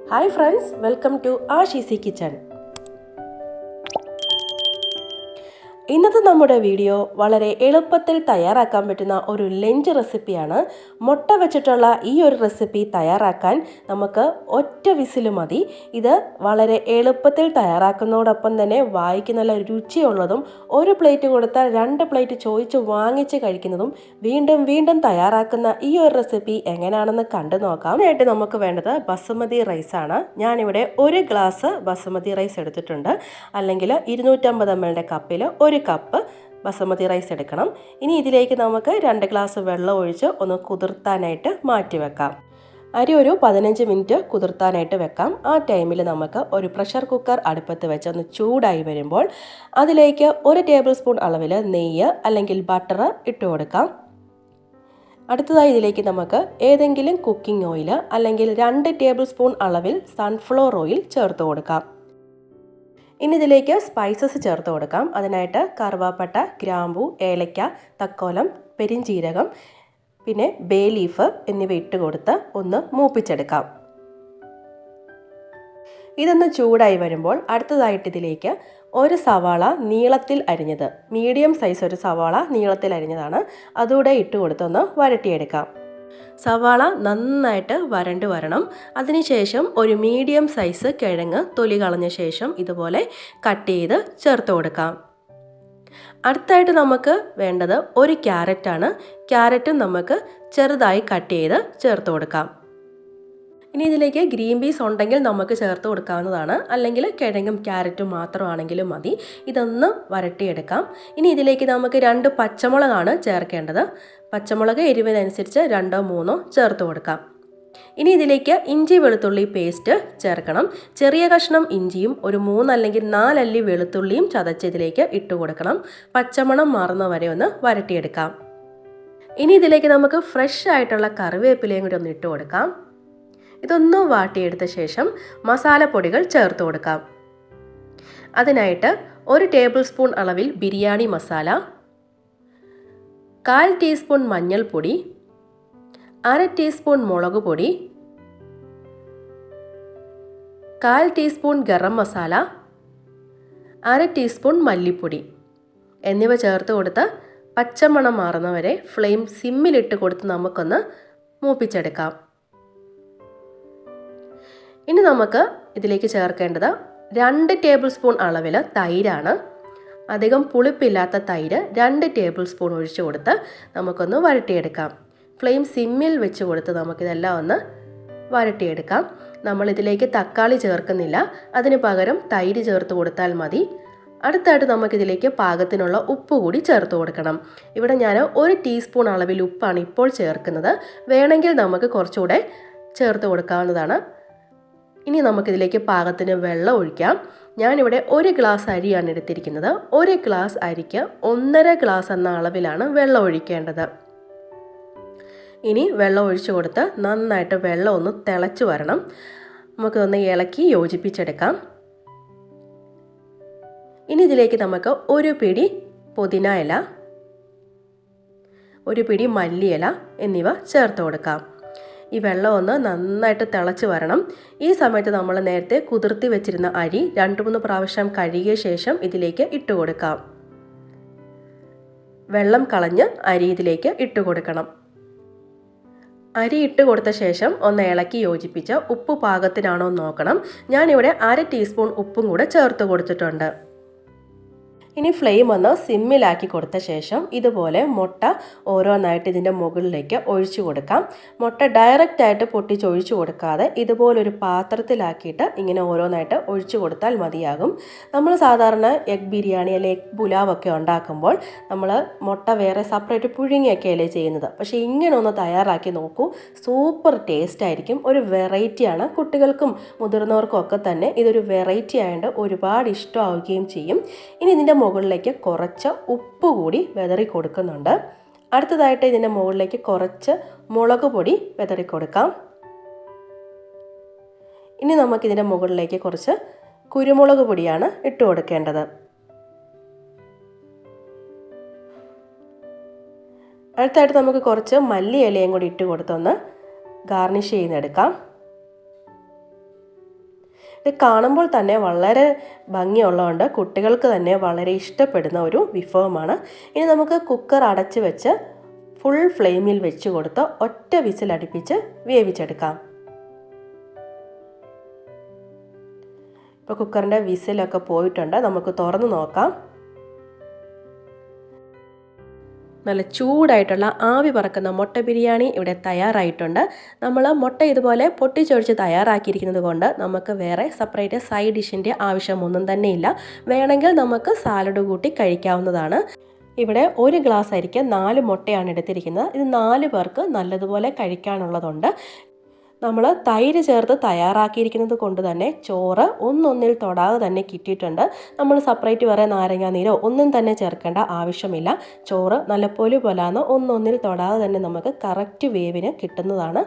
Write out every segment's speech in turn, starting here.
Hi friends, welcome to Ashisi Kitchen. ഇന്നത്തെ നമ്മുടെ video വളരെ എളുപ്പത്തിൽ തയ്യാറാക്കാൻ പറ്റുന്ന ഒരു ലഞ്ച് റെസിപ്പിയാണ്. മുട്ട വെച്ചിട്ടുള്ള ഈ ഒരു റെസിപ്പി തയ്യാറാക്കാൻ നമുക്ക് ഒറ്റ വിസിൽ മതി. ഇത് വളരെ എളുപ്പത്തിൽ തയ്യാറാക്കുന്നതോടൊപ്പം തന്നെ വായിക്ക് നല്ല രുചിയുള്ളതും, ഒരു പ്ലേറ്റ് കൊടുത്താൽ 2 പ്ലേറ്റ് ചോദിച്ച് വാങ്ങിച്ച് കഴിക്കുന്നതും വീണ്ടും വീണ്ടും തയ്യാറാക്കുന്ന ഈ ഒരു റെസിപ്പി എങ്ങനെയാണെന്ന് കണ്ടു നോക്കാം. അതിനായിട്ട് നമുക്ക് വേണ്ടത് ബസുമതി റൈസാണ്. ഞാനിവിടെ 1 ഗ്ലാസ് ബസുമതി റൈസ് എടുത്തിട്ടുണ്ട്. അല്ലെങ്കിൽ 250 ml കപ്പിൽ 1 കപ്പ് ബസുമതി റൈസ് എടുക്കണം. ഇനി ഇതിലേക്ക് നമുക്ക് 2 ഗ്ലാസ് വെള്ളം ഒഴിച്ച് ഒന്ന് കുതിർത്താനായിട്ട് മാറ്റി വെക്കാം. അരി ഒരു 15 മിനിറ്റ് കുതിർത്താനായിട്ട് വെക്കാം. ആ ടൈമിൽ നമുക്ക് ഒരു പ്രഷർ കുക്കർ അടുപ്പത്ത് വെച്ച് ഒന്ന് ചൂടായി വരുമ്പോൾ അതിലേക്ക് 1 ടേബിൾ സ്പൂൺ അളവിൽ നെയ്യ് അല്ലെങ്കിൽ ബട്ടർ ഇട്ട് കൊടുക്കാം. അടുത്തതായി ഇതിലേക്ക് നമുക്ക് ഏതെങ്കിലും കുക്കിംഗ് ഓയിൽ അല്ലെങ്കിൽ 2 ടേബിൾ സ്പൂൺ അളവിൽ സൺഫ്ലവർ ഓയിൽ ചേർത്ത് കൊടുക്കാം. ഇനി ഇതിലേക്ക് സ്പൈസസ് ചേർത്ത് കൊടുക്കാം. അതിനായിട്ട് കറുവാപ്പട്ട, ഗ്രാമ്പൂ, ഏലക്ക, തക്കോലം, പെരിഞ്ചീരകം, പിന്നെ ബേ ലീഫ് എന്നിവ ഇട്ട് കൊടുത്ത് ഒന്ന് മൂപ്പിച്ചെടുക്കാം. ഇതൊന്ന് ചൂടായി വരുമ്പോൾ അടുത്തതായിട്ട് ഇതിലേക്ക് 1 സവാള നീളത്തിൽ അരിഞ്ഞത്, മീഡിയം സൈസ് 1 സവാള നീളത്തിൽ അരിഞ്ഞതാണ്, അതുകൂടെ ഇട്ട് കൊടുത്തൊന്ന് വരട്ടിയെടുക്കാം. സവാള നന്നായിട്ട് വരണ്ട് വരണം. അതിനുശേഷം ഒരു മീഡിയം സൈസ് കിഴങ്ങ് തൊലി കളഞ്ഞ ശേഷം ഇതുപോലെ കട്ട് ചെയ്ത് ചേർത്ത് കൊടുക്കാം. അടുത്തായിട്ട് നമുക്ക് വേണ്ടത് 1 ക്യാരറ്റാണ്. ക്യാരറ്റും നമുക്ക് ചെറുതായി കട്ട് ചെയ്ത് ചേർത്ത് കൊടുക്കാം. ഇനി ഇതിലേക്ക് ഗ്രീൻ പീസ് ഉണ്ടെങ്കിൽ നമുക്ക് ചേർത്ത് കൊടുക്കാവുന്നതാണ്, അല്ലെങ്കിൽ കിഴങ്ങും ക്യാരറ്റും മാത്രമാണെങ്കിലും മതി. ഇതൊന്ന് വരട്ടിയെടുക്കാം. ഇനി ഇതിലേക്ക് നമുക്ക് 2 പച്ചമുളകാണ് ചേർക്കേണ്ടത്. പച്ചമുളക് എരിവിനനുസരിച്ച് 2 3 ചേർത്ത് കൊടുക്കാം. ഇനി ഇതിലേക്ക് ഇഞ്ചി വെളുത്തുള്ളി പേസ്റ്റ് ചേർക്കണം. ചെറിയ കഷ്ണം ഇഞ്ചിയും ഒരു 3 അല്ലെങ്കിൽ 4 അല്ലി വെളുത്തുള്ളിയും ചതച്ചതിലേക്ക് ഇട്ട് കൊടുക്കണം. പച്ചമണം മാറുന്ന വരെ ഒന്ന് വരട്ടിയെടുക്കാം. ഇനി ഇതിലേക്ക് നമുക്ക് ഫ്രഷ് ആയിട്ടുള്ള കറിവേപ്പിലയും കൂടി ഒന്ന് ഇട്ട് കൊടുക്കാം. ഇതൊന്ന് വാട്ടിയെടുത്ത ശേഷം മസാലപ്പൊടികൾ ചേർത്ത് കൊടുക്കാം. അതിനായിട്ട് 1 ടേബിൾ സ്പൂൺ അളവിൽ ബിരിയാണി മസാല, 1/4 ടീസ്പൂൺ മഞ്ഞൾപ്പൊടി, 1/2 ടീസ്പൂൺ മുളക് പൊടി, 1/4 ടീസ്പൂൺ ഗരം മസാല, 1/2 ടീസ്പൂൺ മല്ലിപ്പൊടി എന്നിവ ചേർത്ത് കൊടുത്ത് പച്ചമണം മാറുന്നവരെ ഫ്ലെയിം സിമ്മിലിട്ട് കൊടുത്ത് നമുക്കൊന്ന് മൂപ്പിച്ചെടുക്കാം. ഇനി നമുക്ക് ഇതിലേക്ക് ചേർക്കേണ്ടത് 2 ടേബിൾ സ്പൂൺ അളവിൽ തൈരാണ്. അധികം പുളിപ്പില്ലാത്ത തൈര് 2 ടേബിൾ സ്പൂൺ ഒഴിച്ചു കൊടുത്ത് നമുക്കൊന്ന് വരട്ടിയെടുക്കാം. ഫ്ലെയിം സിമ്മിൽ വെച്ച് കൊടുത്ത് നമുക്കിതെല്ലാം ഒന്ന് വരട്ടിയെടുക്കാം. നമ്മളിതിലേക്ക് തക്കാളി ചേർക്കുന്നില്ല, അതിന് പകരം തൈര് ചേർത്ത് കൊടുത്താൽ മതി. അടുത്തായിട്ട് നമുക്കിതിലേക്ക് പാകത്തിനുള്ള ഉപ്പ് കൂടി ചേർത്ത് കൊടുക്കണം. ഇവിടെ ഞാൻ 1 ടീസ്പൂൺ അളവിൽ ഉപ്പാണ് ഇപ്പോൾ ചേർക്കുന്നത്. വേണമെങ്കിൽ നമുക്ക് കുറച്ചുകൂടെ ചേർത്ത് കൊടുക്കാവുന്നതാണ്. ഇനി നമുക്കിതിലേക്ക് പാകത്തിന് വെള്ളം ഒഴിക്കാം. ഞാനിവിടെ 1 ഗ്ലാസ് അരിയാണ് എടുത്തിരിക്കുന്നത്. 1 ഗ്ലാസ് അരിക്ക് 1.5 ഗ്ലാസ് എന്ന അളവിലാണ് വെള്ളം ഒഴിക്കേണ്ടത്. ഇനി വെള്ളം ഒഴിച്ചു കൊടുത്ത് നന്നായിട്ട് വെള്ളം ഒന്ന് തിളച്ച് വരണം. നമുക്കൊന്ന് ഇളക്കി യോജിപ്പിച്ചെടുക്കാം. ഇനി ഇതിലേക്ക് നമുക്ക് 1 പിടി പുതിന ഇല, 1 പിടി മല്ലിയില എന്നിവ ചേർത്ത് കൊടുക്കാം. ഈ വെള്ളം ഒന്ന് നന്നായിട്ട് തിളച്ച് വരണം. ഈ സമയത്ത് നമ്മൾ നേരത്തെ കുതിർത്തി വെച്ചിരുന്ന അരി 2-3 പ്രാവശ്യം കഴുകിയ ശേഷം ഇതിലേക്ക് ഇട്ട് കൊടുക്കാം. വെള്ളം കളഞ്ഞ് അരി ഇതിലേക്ക് ഇട്ട് കൊടുക്കണം. അരി ഇട്ട് കൊടുത്ത ശേഷം ഒന്ന് ഇളക്കി യോജിപ്പിച്ച് ഉപ്പ് പാകത്തിനാണോ നോക്കണം. ഞാനിവിടെ 1/2 ടീസ്പൂൺ ഉപ്പും കൂടെ ചേർത്ത് കൊടുത്തിട്ടുണ്ട്. ഇനി ഫ്ലെയിം ഒന്ന് സിമ്മിലാക്കി കൊടുത്ത ശേഷം ഇതുപോലെ മുട്ട ഓരോന്നായിട്ട് ഇതിൻ്റെ മുകളിലേക്ക് ഒഴിച്ചു കൊടുക്കാം. മുട്ട ഡയറക്റ്റായിട്ട് പൊട്ടിച്ചൊഴിച്ചു കൊടുക്കാതെ ഇതുപോലൊരു പാത്രത്തിലാക്കിയിട്ട് ഇങ്ങനെ ഓരോന്നായിട്ട് ഒഴിച്ചു കൊടുത്താൽ മതിയാകും. നമ്മൾ സാധാരണ എഗ് ബിരിയാണി അല്ലെങ്കിൽ എഗ് പുലാവൊക്കെ ഉണ്ടാക്കുമ്പോൾ നമ്മൾ മുട്ട വേറെ സെപ്പറേറ്റ് പുഴുങ്ങിയൊക്കെയല്ലേ ചെയ്യുന്നത്. പക്ഷേ ഇങ്ങനെ ഒന്ന് തയ്യാറാക്കി നോക്കൂ, സൂപ്പർ ടേസ്റ്റ് ആയിരിക്കും. ഒരു വെറൈറ്റിയാണ്. കുട്ടികൾക്കും മുതിർന്നവർക്കും ഒക്കെ തന്നെ ഇതൊരു വെറൈറ്റി ആയതുകൊണ്ട് ഒരുപാട് ഇഷ്ടമാവുകയും ചെയ്യും. ഇനി ഇതിൻ്റെ മുകളിലേക്ക് കുറച്ച് ഉപ്പ് കൂടി വിതറി കൊടുക്കുന്നുണ്ട്. അടുത്തതായിട്ട് ഇതിൻ്റെ മുകളിലേക്ക് കുറച്ച് മുളക് പൊടി വിതറി കൊടുക്കാം. ഇനി നമുക്കിതിൻ്റെ മുകളിലേക്ക് കുറച്ച് കുരുമുളക് പൊടിയാണ് ഇട്ട് കൊടുക്കേണ്ടത്. അടുത്തായിട്ട് നമുക്ക് കുറച്ച് മല്ലി ഇലയും കൂടി ഇട്ട് കൊടുത്തൊന്ന് ഗാർണിഷ് ചെയ്തെടുക്കാം. ഇത് കാണുമ്പോൾ തന്നെ വളരെ ഭംഗിയുള്ളതുകൊണ്ട് കുട്ടികൾക്ക് തന്നെ വളരെ ഇഷ്ടപ്പെടുന്ന ഒരു വിഭവമാണ്. ഇനി നമുക്ക് കുക്കർ അടച്ച് വെച്ച് ഫുൾ ഫ്ലെയിമിൽ വെച്ച് കൊടുത്ത് ഒറ്റ വിസിലടുപ്പിച്ച് വേവിച്ചെടുക്കാം. ഇപ്പോൾ കുക്കറിൻ്റെ വിസിലൊക്കെ പോയിട്ടുണ്ട്. നമുക്ക് തുറന്ന് നോക്കാം. നല്ല ചൂടായിട്ടുള്ള ആവി പറക്കുന്ന മുട്ട ബിരിയാണി ഇവിടെ തയ്യാറായിട്ടുണ്ട്. നമ്മൾ മുട്ട ഇതുപോലെ പൊട്ടിച്ചൊഴിച്ച് തയ്യാറാക്കിയിരിക്കുന്നത് കൊണ്ട് നമുക്ക് വേറെ സെപ്പറേറ്റ് സൈഡ് ഡിഷിൻ്റെ ആവശ്യമൊന്നും തന്നെയില്ല. വേണമെങ്കിൽ നമുക്ക് സാലഡ് കൂട്ടി കഴിക്കാവുന്നതാണ്. ഇവിടെ 1 ഗ്ലാസ് അരിക്ക് 4 മുട്ടയാണ് എടുത്തിരിക്കുന്നത്. ഇത് 4 പേർക്ക് നല്ലതുപോലെ കഴിക്കാനുള്ളതുണ്ട്. നമ്മൾ തൈര് ചേർത്ത് തയ്യാറാക്കിയിരിക്കുന്നത് കൊണ്ട് തന്നെ ചോറ് ഒന്നൊന്നിൽ തൊടാതെ തന്നെ കിട്ടിയിട്ടുണ്ട്. നമ്മൾ സെപ്പറേറ്റ് വേറെ നാരങ്ങാ നീരോ ഒന്നും തന്നെ ചേർക്കേണ്ട ആവശ്യമില്ല. ചോറ് നല്ലപോലെ പോലാന്ന് ഒന്നൊന്നിൽ തൊടാതെ തന്നെ നമുക്ക് കറക്റ്റ് വേവിന് കിട്ടുന്നതാണ്.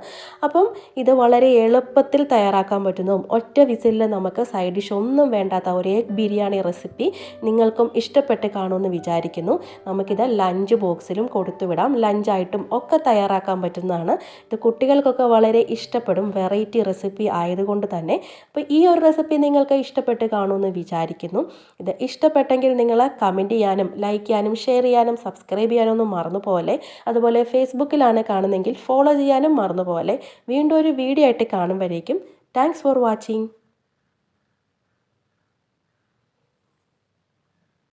അപ്പം ഇത് വളരെ എളുപ്പത്തിൽ തയ്യാറാക്കാൻ പറ്റുന്നതും ഒറ്റ വിസിലിൽ നമുക്ക് സൈഡ് ഡിഷ് ഒന്നും വേണ്ടാത്ത ഒരു എഗ് ബിരിയാണി റെസിപ്പി നിങ്ങൾക്കും ഇഷ്ടപ്പെട്ട് കാണുമെന്ന് വിചാരിക്കുന്നു. നമുക്കിത് ലഞ്ച് ബോക്സിലും കൊടുത്തുവിടാം. ലഞ്ചായിട്ടും ഒക്കെ തയ്യാറാക്കാൻ പറ്റുന്നതാണ്. ഇത് കുട്ടികൾക്കൊക്കെ വളരെ ഇഷ്ടപ്പെടും വെറൈറ്റി റെസിപ്പി ആയതുകൊണ്ട് തന്നെ. അപ്പോൾ ഈ ഒരു റെസിപ്പി നിങ്ങൾക്ക് ഇഷ്ടപ്പെട്ട് കാണുമെന്ന് വിചാരിക്കുന്നു. ഇത് ഇഷ്ടപ്പെട്ടെങ്കിൽ നിങ്ങൾ കമൻറ്റ് ചെയ്യാനും ലൈക്ക് ചെയ്യാനും ഷെയർ ചെയ്യാനും സബ്സ്ക്രൈബ് ചെയ്യാനൊന്നും മറന്നുപോലെ. അതുപോലെ ഫേസ്ബുക്കിലാണ് കാണുന്നതെങ്കിൽ ഫോളോ ചെയ്യാനും മറന്നുപോലെ. വീണ്ടും ഒരു വീഡിയോ ആയിട്ട് കാണുമ്പോഴേക്കും താങ്ക്സ് ഫോർ വാച്ചിങ്.